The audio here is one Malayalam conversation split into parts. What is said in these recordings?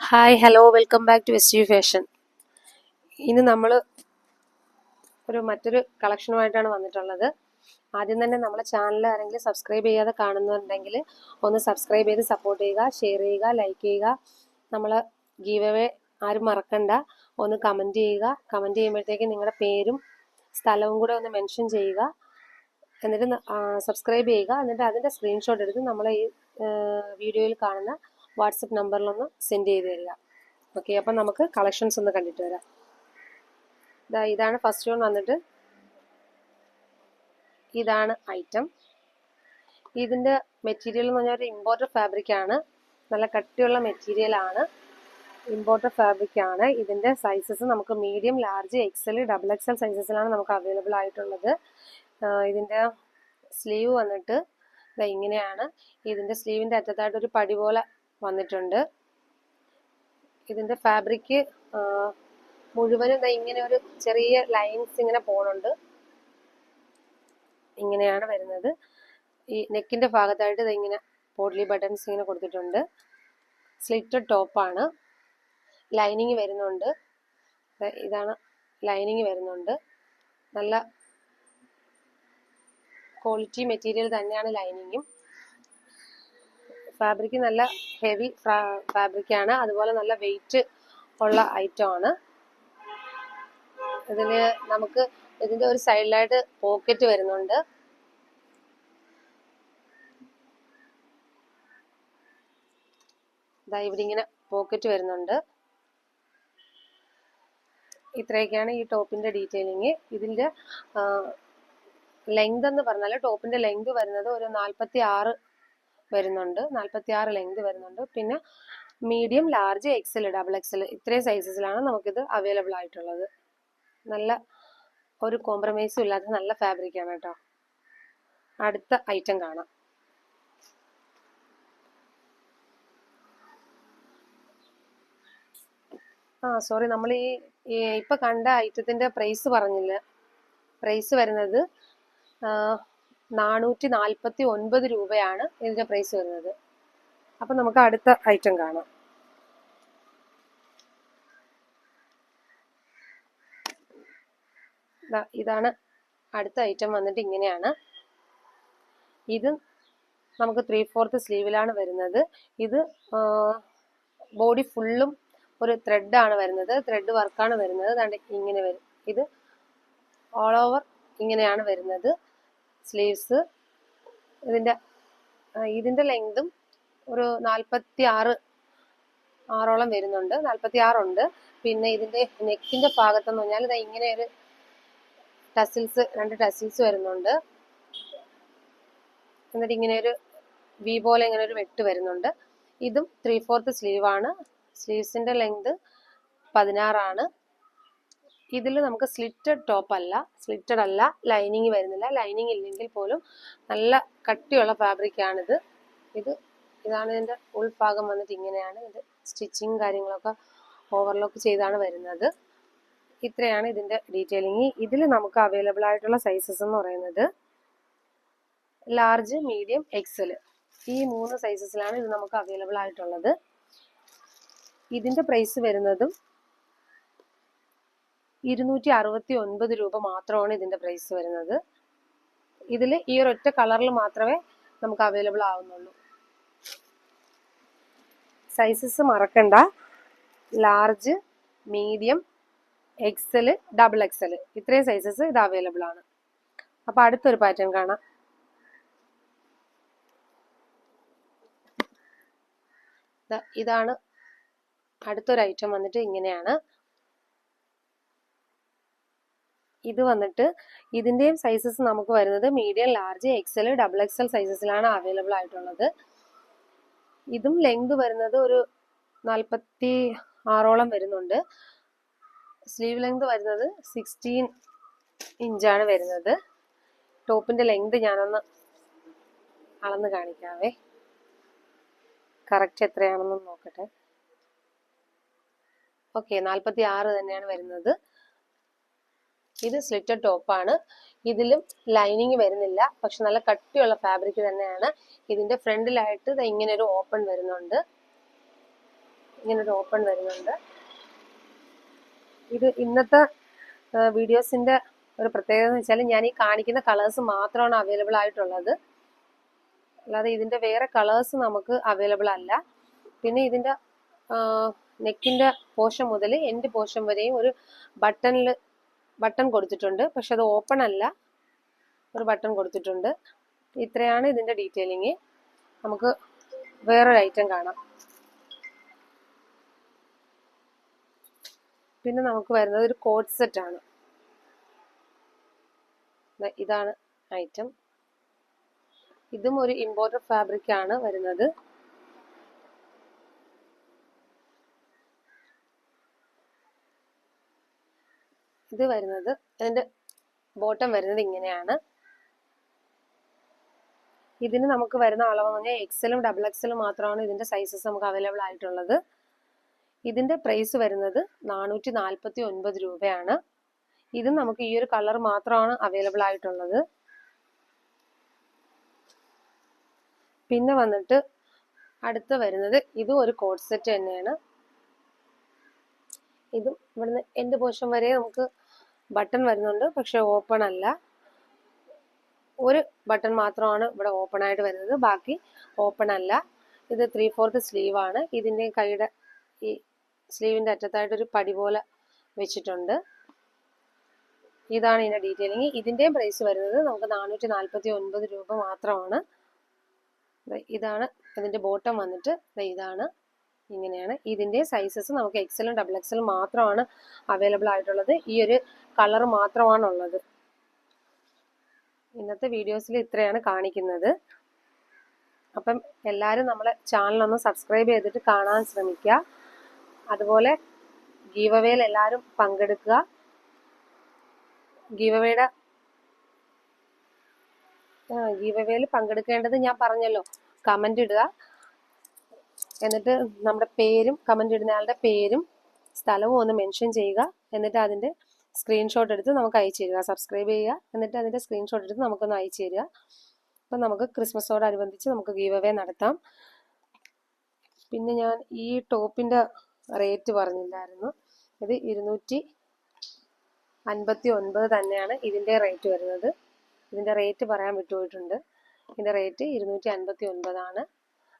Hi hello welcome back to S U fashion. ഇന്ന് നമ്മൾ മറ്റൊരു കളക്ഷനുമായിട്ടാണ് വന്നിട്ടുള്ളത്. ആദ്യം തന്നെ നമ്മളെ ചാനൽ ആരെങ്കിലും സബ്സ്ക്രൈബ് ചെയ്യാതെ കാണുന്നുണ്ടെങ്കിൽ ഒന്ന് സബ്സ്ക്രൈബ് ചെയ്ത് സപ്പോർട്ട് ചെയ്യുക, ഷെയർ ചെയ്യുക, ലൈക്ക് ചെയ്യുക. നമ്മൾ ഗീവ് അവേ ആരും മറക്കണ്ട, ഒന്ന് കമൻറ്റ് ചെയ്യുക. കമൻറ്റ് ചെയ്യുമ്പോഴത്തേക്ക് നിങ്ങളുടെ പേരും സ്ഥലവും കൂടെ ഒന്ന് മെൻഷൻ ചെയ്യുക. എന്നിട്ട് സബ്സ്ക്രൈബ് ചെയ്യുക. എന്നിട്ട് അതിൻ്റെ സ്ക്രീൻഷോട്ട് എടുത്ത് നമ്മളെ ഈ വീഡിയോയിൽ കാണുന്ന വാട്സപ്പ് നമ്പറിലൊന്ന് സെൻഡ് ചെയ്ത് തരിക. ഓക്കെ, അപ്പം നമുക്ക് കളക്ഷൻസ് ഒന്ന് കണ്ടിട്ട് വരാം. ഇതാണ് ഫസ്റ്റ് വൺ വന്നിട്ട്, ഇതാണ് ഐറ്റം. ഇതിൻ്റെ മെറ്റീരിയൽ എന്ന് പറഞ്ഞാൽ ഒരു ഇമ്പോർട്ടഡ് ഫാബ്രിക് ആണ്. നല്ല കട്ടിയുള്ള മെറ്റീരിയൽ ആണ്, ഇമ്പോർട്ടഡ് ഫാബ്രിക് ആണ്. ഇതിൻ്റെ സൈസസ് നമുക്ക് medium, large, XL, double XL സൈസസിലാണ് നമുക്ക് അവൈലബിൾ ആയിട്ടുള്ളത്. ഇതിൻ്റെ സ്ലീവ് വന്നിട്ട് ഇങ്ങനെയാണ്. ഇതിൻ്റെ സ്ലീവിൻ്റെ അറ്റത്തായിട്ട് ഒരു പടി പോലെ വന്നിട്ടുണ്ട്. ഇതിൻ്റെ ഫാബ്രിക് മുഴുവനും ഇങ്ങനെ ഒരു ചെറിയ ലൈൻസ് ഇങ്ങനെ പോകുന്നുണ്ട്. ഇങ്ങനെയാണ് വരുന്നത്. ഈ നെക്കിൻ്റെ ഭാഗത്തായിട്ട് ഇങ്ങനെ പോട്ട്ലി ബട്ടൺസ് ഇങ്ങനെ കൊടുത്തിട്ടുണ്ട്. സ്ലിറ്റഡ് ടോപ്പാണ്. ലൈനിങ് വരുന്നുണ്ട്. ഇതാണ് ലൈനിങ് വരുന്നുണ്ട്. നല്ല ക്വാളിറ്റി മെറ്റീരിയൽ തന്നെയാണ് ലൈനിങ്ങും. ഫാബ്രിക് നല്ല ഹെവി ഫാബ്രിക് ആണ്, അതുപോലെ നല്ല വെയിറ്റ് ഉള്ള ഐറ്റം ആണ്. ഇതിന് നമുക്ക് ഇതിൻ്റെ ഒരു സൈഡിലായിട്ട് പോക്കറ്റ് വരുന്നുണ്ട്. ഇവിടെ ഇങ്ങനെ പോക്കറ്റ് വരുന്നുണ്ട്. ഇത്രയൊക്കെയാണ് ഈ ടോപ്പിന്റെ ഡീറ്റെയിലിങ്. ഇതിന്റെ ലെങ്ത് എന്ന് പറഞ്ഞാൽ ടോപ്പിന്റെ ലെങ്ത് വരുന്നത് ഒരു 46 വരുന്നുണ്ട്. 46 ലെങ്ത് വരുന്നുണ്ട്. പിന്നെ medium, large, XL, double XL ഇത്രയും സൈസസിലാണ് നമുക്കിത് അവൈലബിൾ ആയിട്ടുള്ളത്. നല്ല ഒരു കോംപ്രമൈസും ഇല്ലാത്ത നല്ല ഫാബ്രിക് ആണ് കേട്ടോ. അടുത്ത ഐറ്റം കാണാം. സോറി, നമ്മൾ ഈ ഇപ്പൊ കണ്ട ഐറ്റത്തിന്റെ പ്രൈസ് പറഞ്ഞില്ല. പ്രൈസ് വരുന്നത് 449 രൂപയാണ് ഇതിന്റെ പ്രൈസ് വരുന്നത്. അപ്പൊ നമുക്ക് അടുത്ത ഐറ്റം കാണാം. ഇതാണ് അടുത്ത ഐറ്റം വന്നിട്ട് ഇങ്ങനെയാണ്. ഇത് നമുക്ക് 3/4 സ്ലീവിലാണ് വരുന്നത്. ഇത് ബോഡി ഫുള്ളും ഒരു ത്രെഡാണ് വരുന്നത്, ത്രെഡ് വർക്കാണ് വരുന്നത്. ഇങ്ങനെ വരും. ഇത് ഓൾ ഓവർ ഇങ്ങനെയാണ് വരുന്നത് സ്ലീവ്സ്. ഇതിന്റെ ലെങ്തും ഒരു 46 വരുന്നുണ്ട്, 46 ഉണ്ട്. പിന്നെ ഇതിന്റെ നെക്കിന്റെ ഭാഗത്തെന്ന് പറഞ്ഞാൽ ഇങ്ങനെ ഒരു ടസിൽസ്, 2 ടസിൽസ് വരുന്നുണ്ട്. എന്നിട്ട് ഇങ്ങനെ ഒരു വി പോലെ ഇങ്ങനെ ഒരു വെട്ട് വരുന്നുണ്ട്. ഇതും 3/4 സ്ലീവാണ്. സ്ലീവ്സിന്റെ ലെങ്ത് 16 ആണ്. ഇതിൽ നമുക്ക് സ്ലിറ്റഡ് ടോപ്പ് അല്ല, സ്ലിറ്റഡ് അല്ല, ലൈനിങ് വരുന്നില്ല. ലൈനിങ് ഇല്ലെങ്കിൽ പോലും നല്ല കട്ടിയുള്ള ഫാബ്രിക് ആണിത്. ഇതാണ് ഇതിന്റെ ഉൾഭാഗം വന്നിട്ട് ഇങ്ങനെയാണ്. ഇത് സ്റ്റിച്ചിങ് കാര്യങ്ങളൊക്കെ ഓവർലോക്ക് ചെയ്താണ് വരുന്നത്. ഇത്രയാണ് ഇതിന്റെ ഡീറ്റെയിലിങ്. ഇതിൽ നമുക്ക് അവൈലബിൾ ആയിട്ടുള്ള സൈസസ് എന്ന് പറയുന്നത് ലാർജ്, മീഡിയം, എക്സൽ ഈ 3 സൈസസിലാണ് ഇത് നമുക്ക് അവൈലബിൾ ആയിട്ടുള്ളത്. ഇതിന്റെ പ്രൈസ് വരുന്നതും 269 രൂപ മാത്രമാണ് ഇതിന്റെ പ്രൈസ് വരുന്നത്. ഇതിൽ ഈ ഒരൊറ്റ കളറിൽ മാത്രമേ നമുക്ക് അവൈലബിൾ ആവുന്നുള്ളൂ. സൈസസ് മറക്കണ്ട, large, medium, XL, double XL ഇത്രയും സൈസസ് ഇത് അവൈലബിൾ ആണ്. അപ്പൊ അടുത്തൊരു പാറ്റേൺ കാണാം. ഇതാണ് അടുത്തൊരു ഐറ്റം വന്നിട്ട് ഇങ്ങനെയാണ്. ഇത് വന്നിട്ട് ഇതിന്റെയും സൈസസ് നമുക്ക് വരുന്നത് medium, large, XL, double XL സൈസസിലാണ് അവൈലബിൾ ആയിട്ടുള്ളത്. ഇതും ലെങ്ത് വരുന്നത് ഒരു 46 വരുന്നുണ്ട്. സ്ലീവ് ലെങ്ത് വരുന്നത് 16 ഇഞ്ചാണ് വരുന്നത്. ടോപ്പിന്റെ ലെങ്ത് ഞാനൊന്ന് അളന്ന് കാണിക്കാവേ, കറക്റ്റ് എത്രയാണെന്ന് നോക്കട്ടെ. ഓക്കെ, 46 തന്നെയാണ് വരുന്നത്. ഇത് സ്ലിറ്റഡ് ടോപ്പാണ്. ഇതിലും ലൈനിങ് വരുന്നില്ല, പക്ഷെ നല്ല കട്ടിയുള്ള ഫാബ്രിക് തന്നെയാണ്. ഇതിന്റെ ഫ്രണ്ടിലായിട്ട് ഇങ്ങനെ ഒരു ഓപ്പൺ വരുന്നുണ്ട്. ഇങ്ങനൊരു ഓപ്പൺ വരുന്നുണ്ട്. ഇത് ഇന്നത്തെ വീഡിയോസിൻ്റെ ഒരു പ്രത്യേകത എന്ന് വെച്ചാൽ ഞാൻ ഈ കാണിക്കുന്ന കളേഴ്സ് മാത്രമാണ് അവൈലബിൾ ആയിട്ടുള്ളത്, അല്ലാതെ ഇതിൻ്റെ വേറെ കളേഴ്സ് നമുക്ക് അവൈലബിൾ അല്ല. പിന്നെ ഇതിൻ്റെ നെക്കിൻ്റെ പോർഷൻ മുതൽ എൻഡ് പോർഷൻ വരെയും ഒരു ബട്ടൺ കൊടുത്തിട്ടുണ്ട്, പക്ഷെ അത് ഓപ്പൺ അല്ല, ഒരു ബട്ടൺ കൊടുത്തിട്ടുണ്ട്. ഇത്രയാണ് ഇതിൻ്റെ ഡീറ്റെയിലിങ്. നമുക്ക് വേറൊരു ഐറ്റം കാണാം. പിന്നെ നമുക്ക് വരുന്നത് ഒരു കോട്ട് സെറ്റ് ആണ്. ഇതാണ് ഐറ്റം. ഇതും ഒരു ഇമ്പോർട്ടഡ് ഫാബ്രിക് ആണ് വരുന്നത്. ഇത് വരുന്നത് അതിൻ്റെ ബോട്ടം വരുന്നത് ഇങ്ങനെയാണ്. ഇതിന് നമുക്ക് വരുന്ന അളവെന്ന് പറഞ്ഞാൽ എക്സലും ഡബിൾ എക്സലും മാത്രമാണ് ഇതിൻ്റെ സൈസസ് നമുക്ക് അവൈലബിൾ ആയിട്ടുള്ളത്. ഇതിൻ്റെ പ്രൈസ് വരുന്നത് 449 രൂപയാണ്. ഇതും നമുക്ക് ഈ ഒരു കളർ മാത്രമാണ് അവൈലബിൾ ആയിട്ടുള്ളത്. പിന്നെ വന്നിട്ട് അടുത്ത വരുന്നത് ഇതും ഒരു കോട്ട് സെറ്റ് തന്നെയാണ്. ഇതും ഇവിടുന്ന് എൻഡ് പോർഷൻ വരെ നമുക്ക് ബട്ടൺ വരുന്നുണ്ട്, പക്ഷെ ഓപ്പൺ അല്ല. ഒരു ബട്ടൺ മാത്രമാണ് ഇവിടെ ഓപ്പൺ ആയിട്ട് വരുന്നത്, ബാക്കി ഓപ്പൺ അല്ല. ഇത് 3/4 സ്ലീവ് ആണ്. ഇതിൻ്റെ കൈയുടെ ഈ സ്ലീവിൻ്റെ അറ്റത്തായിട്ടൊരു പടി പോലെ വെച്ചിട്ടുണ്ട്. ഇതാണ് ഇതിൻ്റെ ഡീറ്റെയിലിങ്. ഇതിൻ്റെയും പ്രൈസ് വരുന്നത് നമുക്ക് 449 രൂപ മാത്രമാണ്. ഇതാണ് ഇതിൻ്റെ ബോട്ടം വന്നിട്ട് ഇതാണ്, ഇങ്ങനെയാണ്. ഇതിൻ്റെ സൈസസ് നമുക്ക് എക്സലും ഡബിൾ എക്സലും മാത്രമാണ് അവൈലബിൾ ആയിട്ടുള്ളത്. ഈ ഒരു കളർ മാത്രമാണുള്ളത്. ഇന്നത്തെ വീഡിയോസിൽ ഇത്രയാണ് കാണിക്കുന്നത്. അപ്പം എല്ലാവരും നമ്മളെ ചാനലൊന്ന് സബ്സ്ക്രൈബ് ചെയ്തിട്ട് കാണാൻ ശ്രമിക്കുക. അതുപോലെ ഗീവ് അവേയിൽ എല്ലാവരും പങ്കെടുക്കുക. ഗീവ് അവേയിൽ പങ്കെടുക്കേണ്ടത് ഞാൻ പറഞ്ഞല്ലോ, കമൻ്റ് ഇടുക. എന്നിട്ട് നമ്മുടെ പേരും കമൻ്റ് ഇടുന്നയാളുടെ പേരും സ്ഥലവും ഒന്ന് മെൻഷൻ ചെയ്യുക. എന്നിട്ട് അതിൻ്റെ സ്ക്രീൻഷോട്ട് എടുത്ത് നമുക്ക് അയച്ചു തരിക. സബ്സ്ക്രൈബ് ചെയ്യുക, എന്നിട്ട് അതിൻ്റെ സ്ക്രീൻഷോട്ട് എടുത്ത് നമുക്കൊന്ന് അയച്ചു തരിക. അപ്പം നമുക്ക് ക്രിസ്മസോടനുബന്ധിച്ച് നമുക്ക് ഗീവ് അവേ നടത്താം. പിന്നെ ഞാൻ ഈ ടോപ്പിൻ്റെ റേറ്റ് പറഞ്ഞില്ലായിരുന്നു. ഇത് 259 തന്നെയാണ് ഇതിൻ്റെ റേറ്റ് വരുന്നത്. ഇതിൻ്റെ റേറ്റ് പറയാൻ വിട്ടുപോയിട്ടുണ്ട്. ഇതിൻ്റെ റേറ്റ് 259 ആണ്.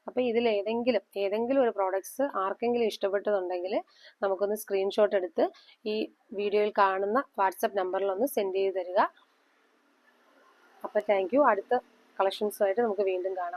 അപ്പോൾ ഇതിൽ ഏതെങ്കിലും ഒരു പ്രോഡക്ട്സ് ആർക്കെങ്കിലും ഇഷ്ടപ്പെട്ടതുണ്ടെങ്കിൽ നമുക്കൊന്ന് സ്ക്രീൻഷോട്ട് എടുത്ത് ഈ വീഡിയോയിൽ കാണുന്ന വാട്സപ്പ് നമ്പറിലൊന്ന് സെൻഡ് ചെയ്ത് തരിക. അപ്പോൾ താങ്ക് യു. അടുത്ത കളക്ഷൻസുമായിട്ട് നമുക്ക് വീണ്ടും കാണാം.